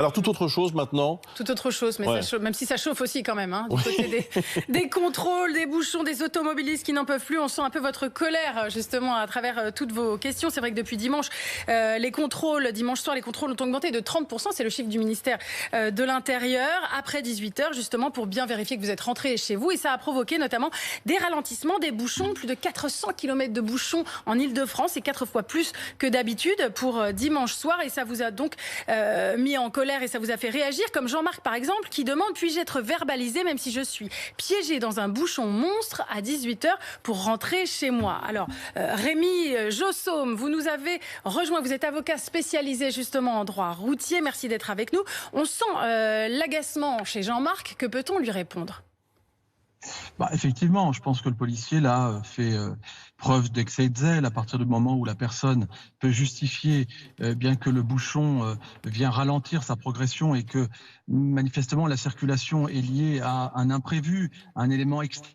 Alors, toute autre chose maintenant. Tout autre chose, mais Ouais. ça chauffe, même si ça chauffe aussi quand même, hein, du côté des contrôles, des bouchons, des automobilistes qui n'en peuvent plus. On sent un peu votre colère, justement, à travers toutes vos questions. C'est vrai que depuis dimanche, les contrôles, dimanche soir, les contrôles ont augmenté de 30%. C'est le chiffre du ministère de l'Intérieur, après 18h, justement, pour bien vérifier que vous êtes rentrés chez vous. Et ça a provoqué notamment des ralentissements, des bouchons, plus de 400 km de bouchons en Ile-de-France. C'est 4 fois plus que d'habitude pour dimanche soir. Et ça vous a donc mis en colère et ça vous a fait réagir, comme Jean-Marc par exemple, qui demande: puis-je être verbalisé même si je suis piégé dans un bouchon monstre à 18h pour rentrer chez moi? Alors, Rémi Jossaume, vous nous avez rejoint, vous êtes avocat spécialisé justement en droit routier, merci d'être avec nous. On sent l'agacement chez Jean-Marc, que peut-on lui répondre? Effectivement, je pense que le policier là fait preuve d'excès de zèle à partir du moment où la personne peut justifier, bien que le bouchon vient ralentir sa progression et que manifestement la circulation est liée à un imprévu, un élément extérieur,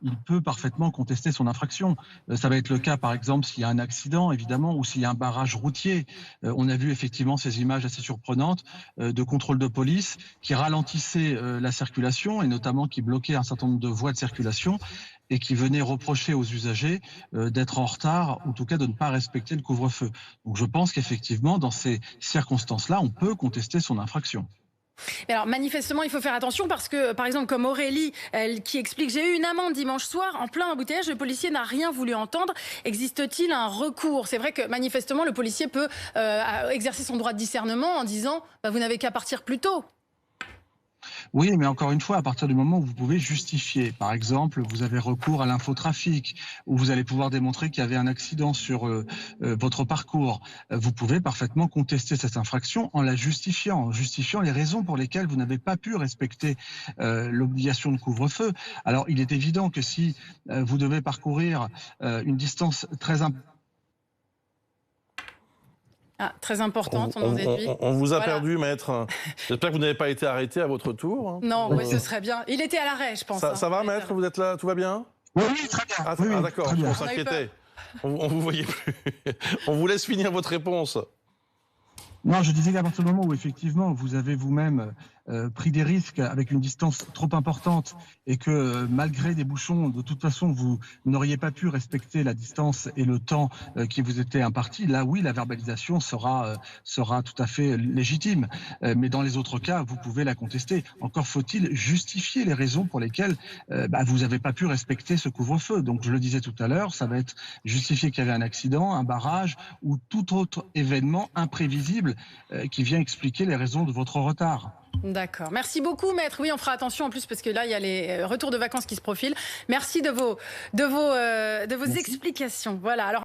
il peut parfaitement contester son infraction. Ça va être le cas par exemple s'il y a un accident évidemment ou s'il y a un barrage routier. On a vu effectivement ces images assez surprenantes de contrôle de police qui ralentissaient la circulation et notamment qui bloquaient un certain nombre de voies de circulation et qui venaient reprocher aux usagers d'être en retard, ou en tout cas de ne pas respecter le couvre-feu. Donc je pense qu'effectivement, dans ces circonstances-là, on peut contester son infraction. Mais alors, manifestement, il faut faire attention parce que, par exemple, comme Aurélie, elle, qui explique: j'ai eu une amende dimanche soir en plein embouteillage, le policier n'a rien voulu entendre. Existe-t-il un recours? C'est vrai que, manifestement, le policier peut exercer son droit de discernement en disant: vous n'avez qu'à partir plus tôt. Oui, mais encore une fois, à partir du moment où vous pouvez justifier, par exemple, vous avez recours à l'infotrafic, où vous allez pouvoir démontrer qu'il y avait un accident sur votre parcours, vous pouvez parfaitement contester cette infraction en la justifiant, en justifiant les raisons pour lesquelles vous n'avez pas pu respecter l'obligation de couvre-feu. Alors, il est évident que si vous devez parcourir une distance très importante, Très importante, on en déduit. On vous a perdu, maître. J'espère que vous n'avez pas été arrêté à votre tour. Non, oui, ce serait bien. Il était à l'arrêt, je pense. Ça va, maître? Vous êtes là? Tout va bien? Oui, très bien. Ah, d'accord, on s'inquiétait. On vous voyait plus. On vous laisse finir votre réponse. Non, je disais qu'à partir du moment où effectivement vous avez vous-même pris des risques avec une distance trop importante et que malgré des bouchons, de toute façon, vous n'auriez pas pu respecter la distance et le temps qui vous était imparti, là oui, la verbalisation sera tout à fait légitime. Mais dans les autres cas, vous pouvez la contester. Encore faut-il justifier les raisons pour lesquelles vous n'avez pas pu respecter ce couvre-feu. Donc je le disais tout à l'heure, ça va être justifier qu'il y avait un accident, un barrage ou tout autre événement imprévisible qui vient expliquer les raisons de votre retard. D'accord. Merci beaucoup, maître. Oui, on fera attention en plus parce que là, il y a les retours de vacances qui se profilent. Merci de vos explications. Voilà. Alors,